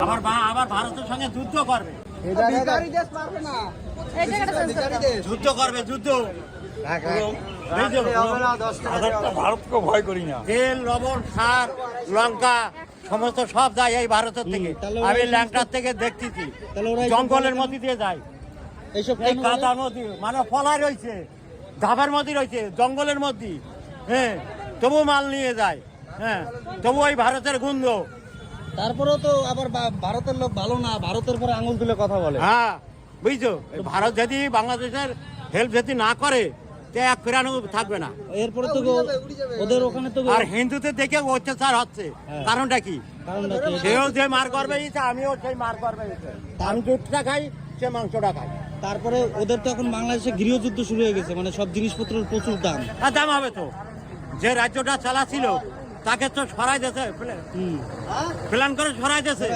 আবার ভারতের সঙ্গে যুদ্ধ করবে, যুদ্ধ করবে, যুদ্ধ। ভারতকে ভয় করি না। তেল, লবণ, সার, লঙ্কা সমস্ত সব যায় এই ভারতের থেকে। আমি ল্যাংটার থেকে দেখতেছি জঙ্গলের মধ্যে দিয়ে যায়, এই কাদার মধ্যে, মানে ফলায় রয়েছে, ধাবার মধ্যে রয়েছে, জঙ্গলের মধ্যে। হ্যাঁ, তবু মাল নিয়ে যায়। হ্যাঁ, তবু ওই ভারতের গন্ধ। তারপরেও তো আবার ভারতের লোক ভালো না, ভারতের পরে আঙুল তুলে কথা বলে। হ্যাঁ, বুঝছো, ভারত যদি বাংলাদেশের হেল্প যদি না করে তে এক ফেরানো থাকবে না। এরপরে তো ওদের ওখানে তো আর হিন্দুদের দেখে অত্যাচার হচ্ছে, কারণটা কি? সেও যে মার করবে, আমিও সেই মার করবে। আমি দুধটা খাই, সে মাংসটা খাই। তারপরে ওদের তো এখন বাংলাদেশে গৃহযুদ্ধ শুরু হয়ে গেছে, মানে সব জিনিসপত্রের প্রচুর দাম। আর দাম হবে তো, যে রাজ্যটা চালাচ্ছিল তাকে তো সরাই দিয়েছে, প্ল্যান করে সরাই দিয়েছে।